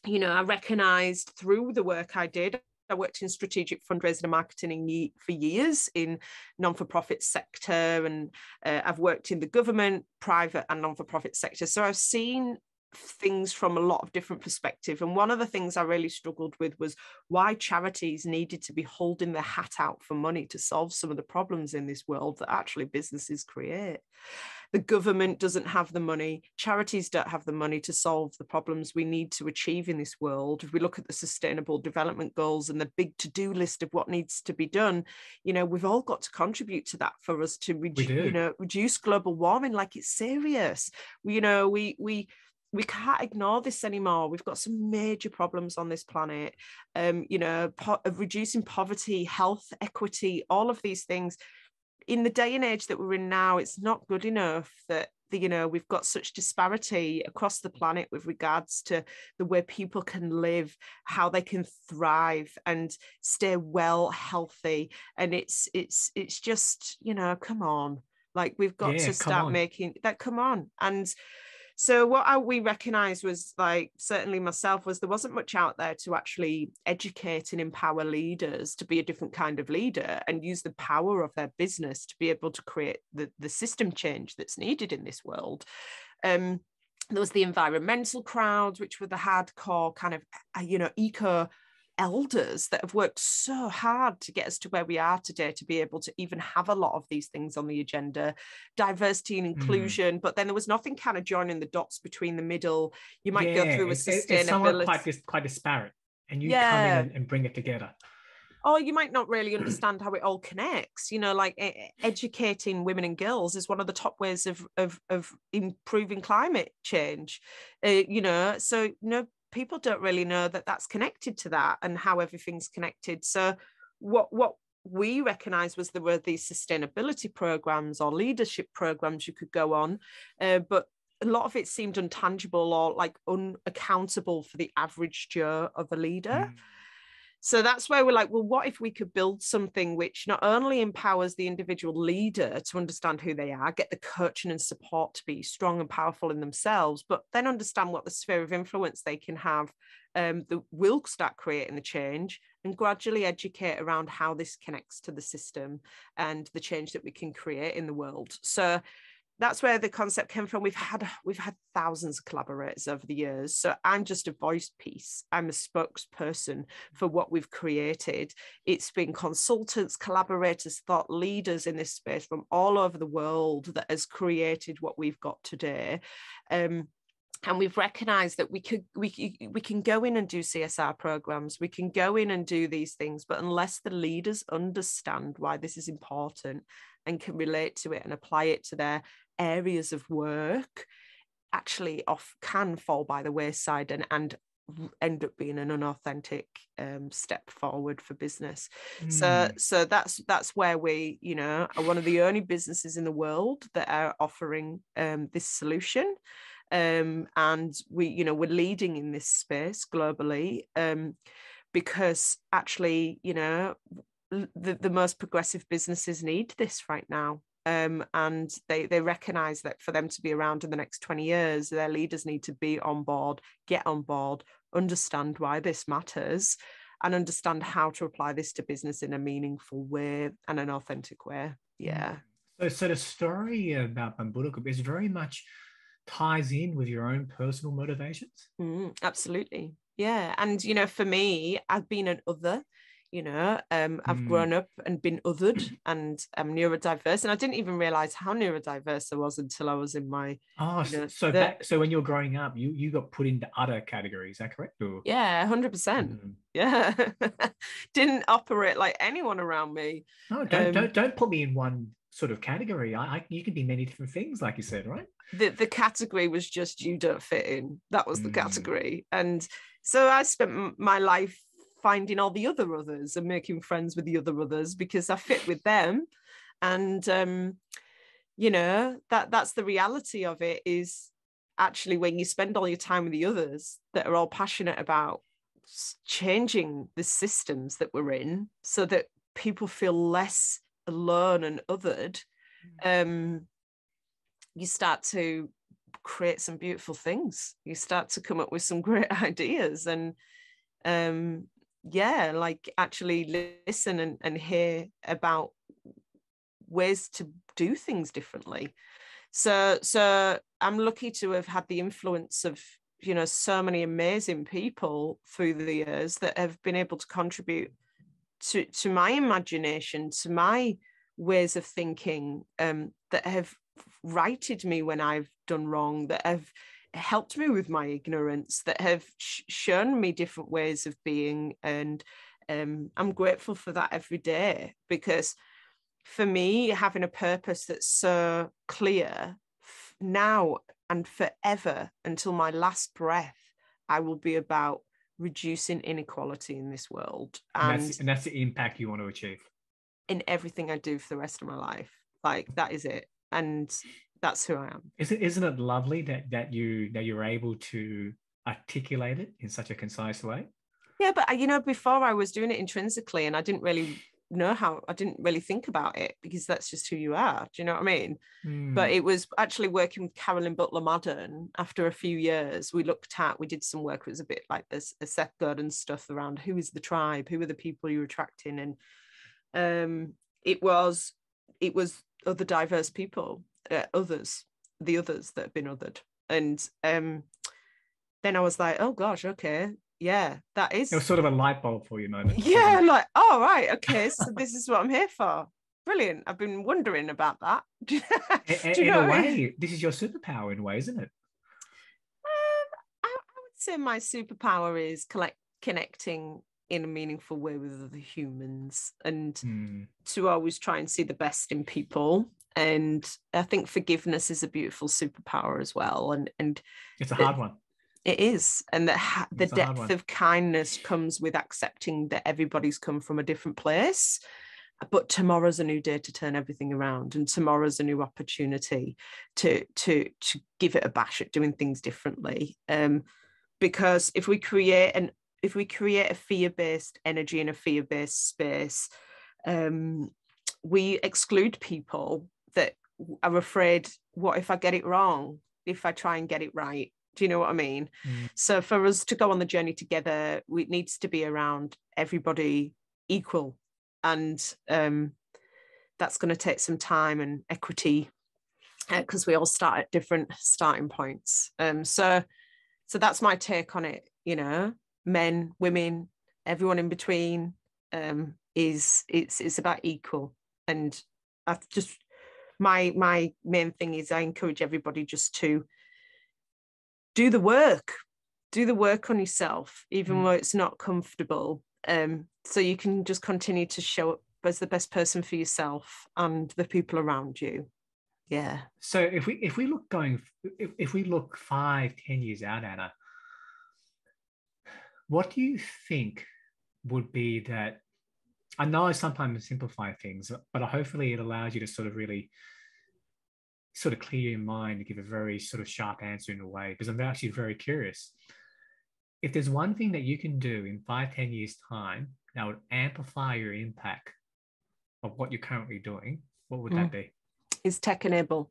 you know, I recognized through the work I did, I worked in strategic fundraising and marketing for years in non-for-profit sector, and I've worked in the government, private and non-for-profit sector. So I've seen things from a lot of different perspectives. And one of the things I really struggled with was why charities needed to be holding their hat out for money to solve some of the problems in this world that actually businesses create. The government doesn't have the money. Charities don't have the money to solve the problems we need to achieve in this world. If we look at the Sustainable Development Goals and the big to-do list of what needs to be done, you know, we've all got to contribute to that for us to reduce global warming. Like, it's serious. We can't ignore this anymore. We've got some major problems on this planet. You know, reducing poverty, health equity, all of these things. In the day and age that we're in now, it's not good enough that, you know, we've got such disparity across the planet with regards to the way people can live, how they can thrive and stay well, healthy. And it's just, you know, come on. Like, we've got to start making that, come on. And so what we recognized was, like, certainly myself, was there wasn't much out there to actually educate and empower leaders to be a different kind of leader and use the power of their business to be able to create the system change that's needed in this world. There was the environmental crowd, which were the hardcore kind of, you know, eco elders that have worked so hard to get us to where we are today, to be able to even have a lot of these things on the agenda, diversity and inclusion. But then there was nothing kind of joining the dots between the middle. You might go through a sustainability. It's somewhat quite disparate, and you come in and bring it together. Or you might not really understand how it all connects. You know, like educating women and girls is one of the top ways of improving climate change. You know, so, you know, people don't really know that that's connected to that and how everything's connected. So what we recognized was there were these sustainability programs or leadership programs you could go on, but a lot of it seemed untangible or like unaccountable for the average Joe of a leader. So that's where we're like, well, what if we could build something which not only empowers the individual leader to understand who they are, get the coaching and support to be strong and powerful in themselves, but then understand what the sphere of influence they can have that will start creating the change, and gradually educate around how this connects to the system and the change that we can create in the world. So that's where the concept came from. We've had thousands of collaborators over the years. So I'm just a voice piece. I'm a spokesperson for what we've created. It's been consultants, collaborators, thought leaders in this space from all over the world that has created what we've got today. And we've recognized that we can go in and do CSR programs. We can go in and do these things, but unless the leaders understand why this is important and can relate to it and apply it to their areas of work, actually can fall by the wayside and end up being an unauthentic step forward for business. So that's where we, you know, are one of the only businesses in the world that are offering this solution. And we, you know, we're leading in this space globally, because actually, you know, the most progressive businesses need this right now. And they recognize that for them to be around in the next 20 years, their leaders need to be on board, get on board, understand why this matters, and understand how to apply this to business in a meaningful way and an authentic way. Yeah. So the story about Bambuddha Group is very much ties in with your own personal motivations. Absolutely. Yeah. And, you know, for me, I've been an other. You know, I've grown up and been othered, and I'm neurodiverse, and I didn't even realize how neurodiverse I was until I was in my. So when you were growing up, you got put into other categories. Is that correct? Or? Yeah, 100%. Yeah, didn't operate like anyone around me. No, don't put me in one sort of category. You can be many different things, like you said, right? The category was just you don't fit in. That was the category, and so I spent my life finding all the other others and making friends with the other others because I fit with them. And, you know, that's the reality of it, is actually when you spend all your time with the others that are all passionate about changing the systems that we're in so that people feel less alone and othered, you start to create some beautiful things. You start to come up with some great ideas, and like actually listen and hear about ways to do things differently. So I'm lucky to have had the influence of, you know, so many amazing people through the years that have been able to contribute to my imagination, to my ways of thinking, that have righted me when I've done wrong, that have helped me with my ignorance, that have shown me different ways of being. And I'm grateful for that every day, because for me, having a purpose that's so clear now and forever until my last breath, I will be about reducing inequality in this world. And that's the impact you want to achieve in everything I do for the rest of my life. Like, that is it. And that's who I am. Isn't it lovely that you're able to articulate it in such a concise way? Yeah, but you know, before I was doing it intrinsically, and I didn't really know how, I didn't really think about it, because that's just who you are. Do you know what I mean? But it was actually working with Carolyn Butler Madden. After a few years, we did some work. It was a bit like this, a Seth Godin stuff around who is the tribe, who are the people you're attracting, and it was other diverse people, the others that have been othered. And then I was like, oh gosh, okay, yeah, that is. It was sort of a light bulb for you moment. Yeah, like, oh right, okay, so this is what I'm here for. Brilliant. I've been wondering about that. In a way, this is your superpower in a way, isn't it? I would say my superpower is connecting in a meaningful way with other humans, and to always try and see the best in people. And I think forgiveness is a beautiful superpower as well. And it's a hard one. It is. And the depth of kindness comes with accepting that everybody's come from a different place. But tomorrow's a new day to turn everything around, and tomorrow's a new opportunity to give it a bash at doing things differently. Because if we create a fear-based energy in a fear-based space, we exclude people that are afraid, what if I get it wrong? If I try and get it right? Do you know what I mean? So for us to go on the journey together, it needs to be around everybody equal. And that's going to take some time and equity, because we all start at different starting points. So that's my take on it. You know, men, women, everyone in between, it's about equal. And I've just my main thing is I encourage everybody just to do the work on yourself, even though it's not comfortable. So you can just continue to show up as the best person for yourself and the people around you. Yeah. So if we look 5-10 years out, Anna, what do you think would be that? I know I sometimes simplify things, but hopefully it allows you to sort of really sort of clear your mind and give a very sort of sharp answer in a way, because I'm actually very curious. If there's one thing that you can do in 5-10 years time that would amplify your impact of what you're currently doing, what would that be? Is tech enabled.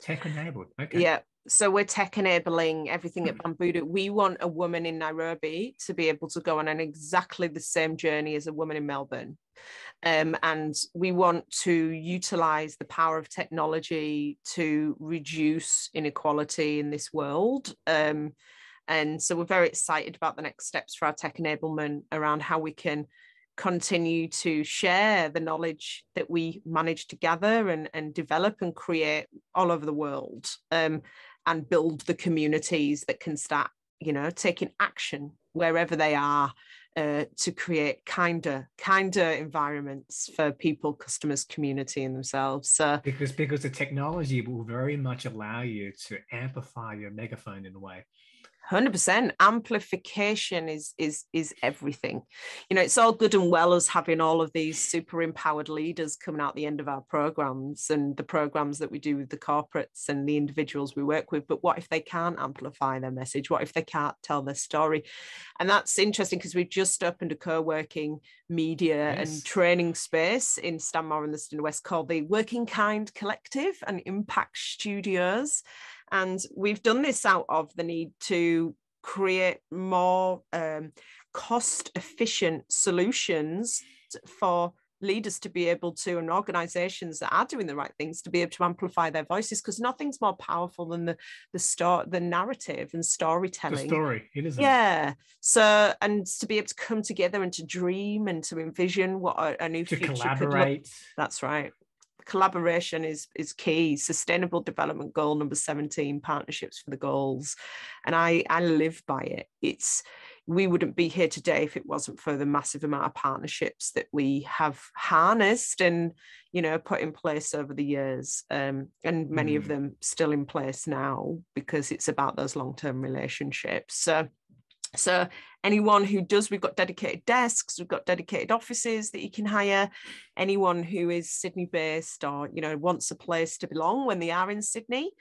Tech enabled. Okay. Yeah. So we're tech enabling everything at Bambuddha. We want a woman in Nairobi to be able to go on exactly the same journey as a woman in Melbourne. And we want to utilize the power of technology to reduce inequality in this world. And so we're very excited about the next steps for our tech enablement around how we can continue to share the knowledge that we manage to gather and develop and create all over the world, and build the communities that can start, you know, taking action wherever they are, to create kinder environments for people, customers, community, and themselves. So because the technology will very much allow you to amplify your megaphone in a way. 100%. Amplification is everything. You know, it's all good and well as having all of these super empowered leaders coming out the end of our programs and the programs that we do with the corporates and the individuals we work with. But what if they can't amplify their message? What if they can't tell their story? And that's interesting because we've just opened a co-working media and training space in Stanmore and the Sydney West called the Working Kind Collective and Impact Studios. And we've done this out of the need to create more cost-efficient solutions for leaders to be able to, and organizations that are doing the right things to be able to amplify their voices, because nothing's more powerful than the narrative and storytelling. The story, it isn't. Yeah. So, and to be able to come together and to dream and to envision what a new future collaborate. Could look. That's right. Collaboration is key. Sustainable Development Goal number 17, partnerships for the goals. And I live by it. We wouldn't be here today if it wasn't for the massive amount of partnerships that we have harnessed and, you know, put in place over the years. And many of them still in place now, because it's about those long-term relationships. So anyone who does, we've got dedicated desks, we've got dedicated offices that you can hire. Anyone who is Sydney based or, you know, wants a place to belong when they are in Sydney,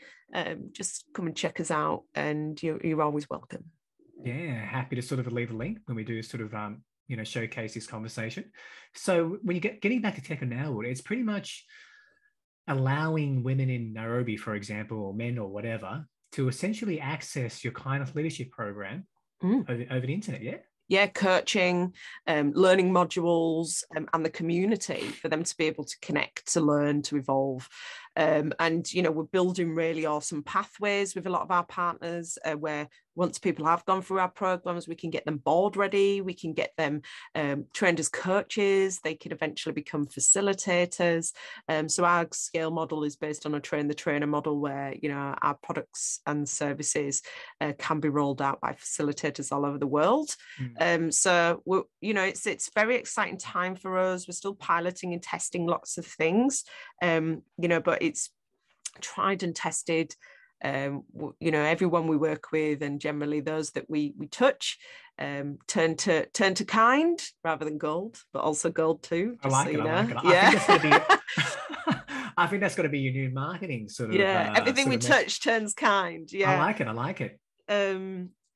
just come and check us out, and you're always welcome. Yeah, happy to sort of leave a link when we do sort of, you know, showcase this conversation. So when you getting back to Tech and Now, it's pretty much allowing women in Nairobi, for example, or men or whatever, to essentially access your kind of leadership program over the internet, yeah? Yeah, coaching, learning modules, and the community for them to be able to connect, to learn, to evolve. And, you know, we're building really awesome pathways with a lot of our partners where once people have gone through our programs, we can get them board ready, we can get them trained as coaches, they can eventually become facilitators. So our scale model is based on a train the trainer model where, you know, our products and services can be rolled out by facilitators all over the world. So, we're, you know, it's very exciting time for us. We're still piloting and testing lots of things, you know, but it's tried and tested. You know, everyone we work with and generally those that we touch turn to kind rather than gold, but also gold too. I like it. Yeah. I think that's got to be your new marketing sort of. Yeah, everything we touch turns kind. Yeah, I like it.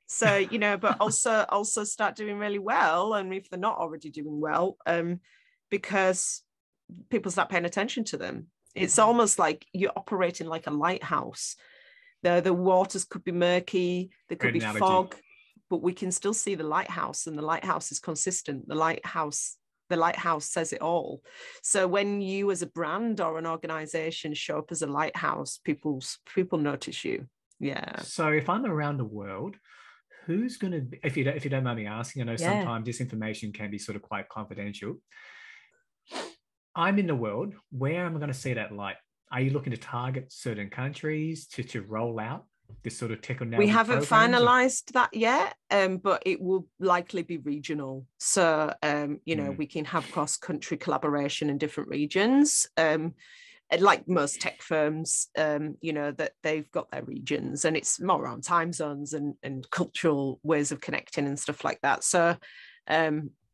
So, you know, but also start doing really well, and if they're not already doing well, because people start paying attention to them. It's almost like you're operating like a lighthouse. The waters could be murky, there could be fog, but we can still see the lighthouse, and the lighthouse is consistent. The lighthouse says it all. So when you as a brand or an organization show up as a lighthouse, people notice you. Yeah. So if I'm around the world, who's going to be, if you don't mind me asking, I know sometimes this information can be sort of quite confidential. I'm in the world, where am I going to see that light? Are you looking to target certain countries to roll out this sort of tech and now? We haven't finalized that yet, but it will likely be regional. So, you know, we can have cross-country collaboration in different regions. Like most tech firms, you know, that they've got their regions, and it's more around time zones and cultural ways of connecting and stuff like that. So,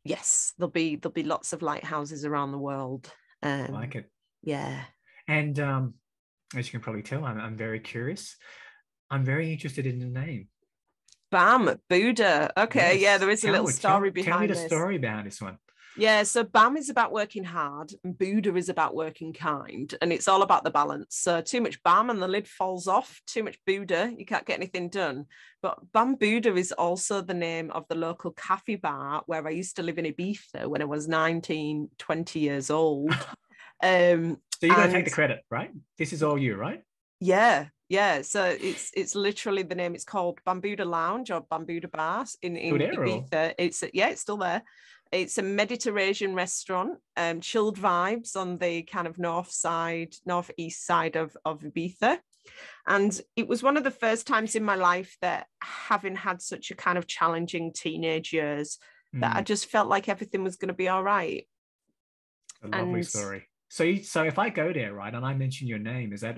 yes, there'll be lots of lighthouses around the world. I like it. Yeah. And as you can probably tell, I'm very curious. I'm very interested in the name. Bambuddha. Okay, yes. Yeah, there is a little story behind this. Tell me the story behind this one. Yeah, so Bam is about working hard and Buddha is about working kind, and it's all about the balance. So too much Bam and the lid falls off, too much Buddha, you can't get anything done. But Bambuddha is also the name of the local cafe bar where I used to live in Ibiza when I was 19, 20 years old. So you're going to take the credit, right? This is all you, right? Yeah. So it's literally the name. It's called Bambuddha Lounge or Bambuddha Bar in Ibiza. It's still there. It's a Mediterranean restaurant, chilled vibes on the kind of northeast side of Ibiza. And it was one of the first times in my life that, having had such a kind of challenging teenage years, that I just felt like everything was going to be all right. A lovely story. So if I go there, right, and I mention your name, is that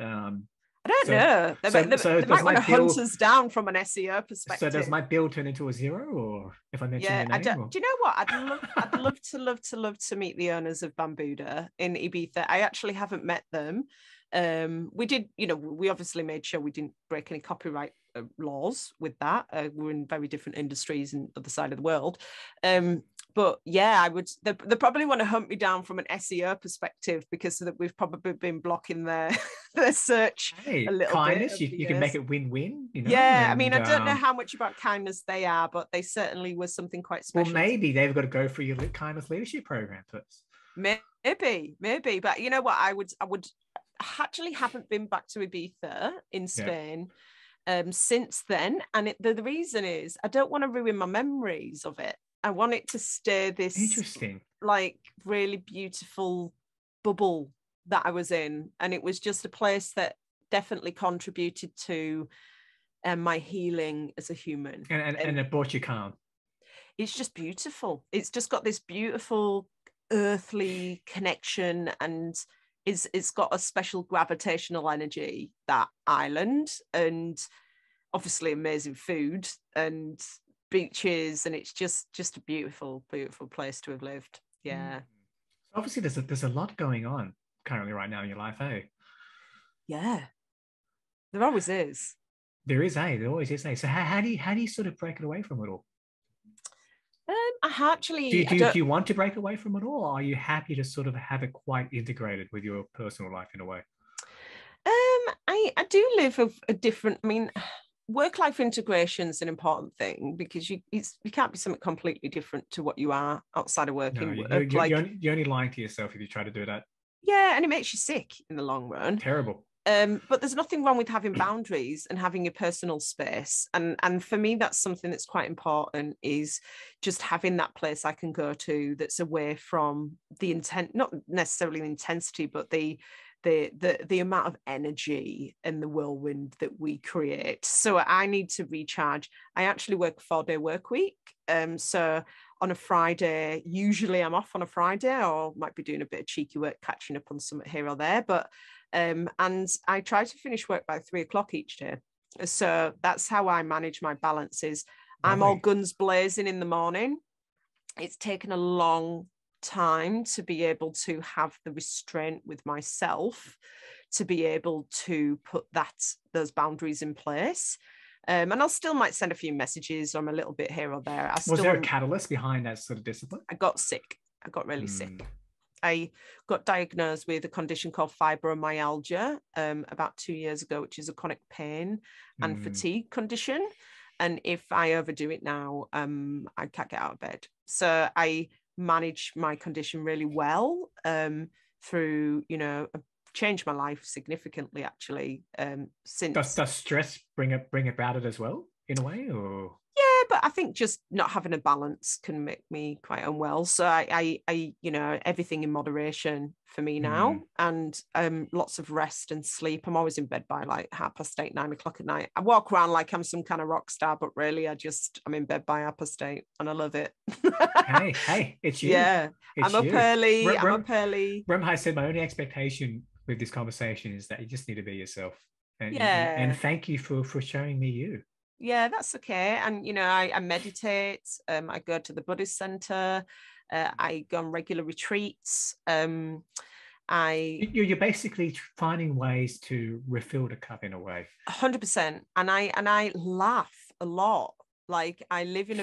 I don't know. They might want to hunt us down from an SEO perspective. So does my bill turn into a 0, or if I mention your name? Do you know what? I'd love to meet the owners of Bambuddha in Ibiza. I actually haven't met them. We did, we obviously made sure we didn't break any copyright laws with that. We're in very different industries and other side of the world. But yeah, they probably want to hunt me down from an SEO perspective, because we've probably been blocking their search a little kindness, bit. You can make it win-win. Yeah, I mean, I don't know how much about kindness they are, but they certainly was something quite special. Well, maybe they've got to go through your kindness leadership program first. Maybe. But you know what? I would actually haven't been back to Ibiza in Spain since then. And the reason is I don't want to ruin my memories of it. I want it to stay this interesting, like really beautiful bubble that I was in. And it was just a place that definitely contributed to my healing as a human. And it brought you calm. It's just beautiful. It's just got this beautiful earthly connection, and it's got a special gravitational energy, that island, and obviously amazing food and beaches, and it's just a beautiful place to have lived. Obviously there's a lot going on currently right now in your life. There always is. There always is. So how do you sort of break it away from it all? I actually do you want to break away from it all, or are you happy to sort of have it quite integrated with your personal life in a way? I do live a different, I mean, work-life integration is an important thing, because you can't be something completely different to what you are outside of work. You're only lying to yourself if you try to do that. Yeah, and it makes you sick in the long run. Terrible. But there's nothing wrong with having boundaries and having your personal space. And for me, that's something that's quite important, is just having that place I can go to that's away from the intent, not necessarily the intensity, but the amount of energy and the whirlwind that we create. So I need to recharge. I actually work a 4-day work week. So on a Friday, usually I'm off on a Friday, or might be doing a bit of cheeky work, catching up on something here or there. But and I try to finish work by 3:00 each day. So that's how I manage my balances. I'm all guns blazing in the morning. It's taken a long time to be able to have the restraint with myself to be able to put those boundaries in place. And I'll still might send a few messages, or I'm a little bit here or there. Was there a catalyst behind that sort of discipline? I got sick. I got really sick. I got diagnosed with a condition called fibromyalgia about 2 years ago, which is a chronic pain and fatigue condition. And if I overdo it now, I can't get out of bed. So I manage my condition really well through, changed my life significantly, actually. Since does stress bring about it as well, in a way, or? Yeah, but I think just not having a balance can make me quite unwell. So I everything in moderation for me now, and lots of rest and sleep. I'm always in bed by like 8:30, 9 o'clock at night. I walk around like I'm some kind of rock star, but really I'm in bed by 8:30, and I love it. hey, it's you. Yeah, I'm up early. Remember, I said my only expectation with this conversation is that you just need to be yourself. And thank you for showing me you. Yeah, that's okay. And, I meditate. I go to the Buddhist center. I go on regular retreats. You're basically finding ways to refill the cup in a way. 100%. And I laugh a lot. Like I live in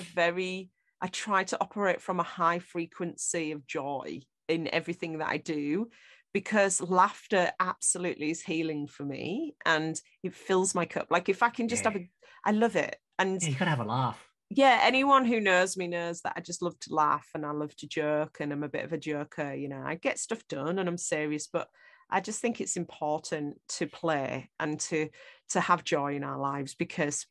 I try to operate from a high frequency of joy in everything that I do, because laughter absolutely is healing for me, and it fills my cup. Like if I can just I love it. And you gotta have a laugh. Yeah, anyone who knows me knows that I just love to laugh, and I love to joke, and I'm a bit of a joker. I get stuff done and I'm serious, but I just think it's important to play and to have joy in our lives, because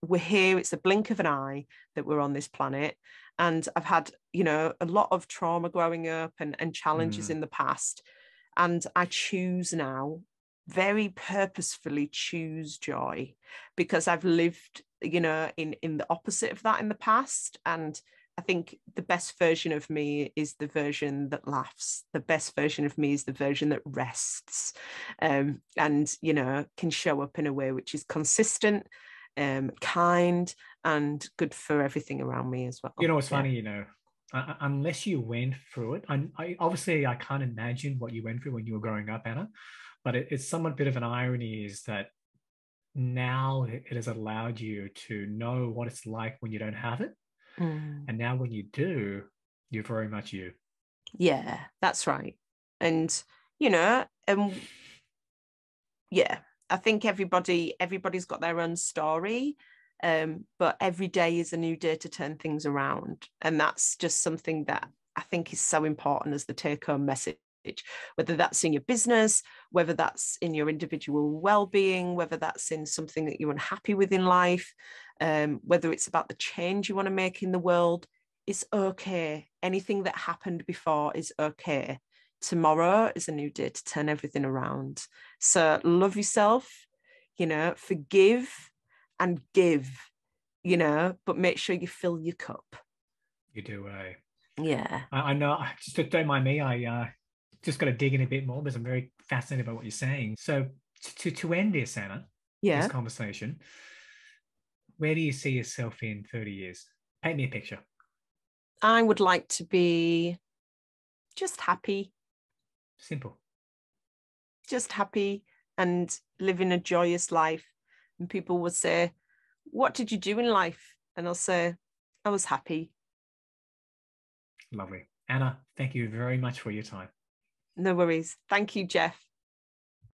we're here. It's a blink of an eye that we're on this planet. And I've had, a lot of trauma growing up and challenges in the past. And I choose now, very purposefully choose joy, because I've lived, in the opposite of that in the past. And I think the best version of me is the version that laughs. The best version of me is the version that rests, and, you know, can show up in a way which is consistent, kind, and good for everything around me as well. You know, it's funny, you know, unless you went through it, I obviously I can't imagine what you went through when you were growing up, Anna, but it's somewhat bit of an irony is that now it has allowed you to know what it's like when you don't have it. And now when you do, you're very much you. Yeah, that's right. And, you know, yeah, I think everybody's got their own story, but every day is a new day to turn things around. And that's just something that I think is so important as the take-home message, whether that's in your business, whether that's in your individual well-being, whether that's in something that you're unhappy with in life, whether it's about the change you want to make in the world. It's okay. Anything that happened before is okay. Tomorrow is a new day to turn everything around. So love yourself, you know, forgive and give, you know, but make sure you fill your cup. You do, eh? Yeah. I know, just don't mind me, I just got to dig in a bit more because I'm very fascinated by what you're saying. So to end this, Anna, this conversation, where do you see yourself in 30 years? Paint me a picture. I would like to be just happy. Simple. Just happy and living a joyous life. And people would say, what did you do in life? And I'll say, I was happy. Lovely. Anna, thank you very much for your time. No worries. Thank you, Jeff.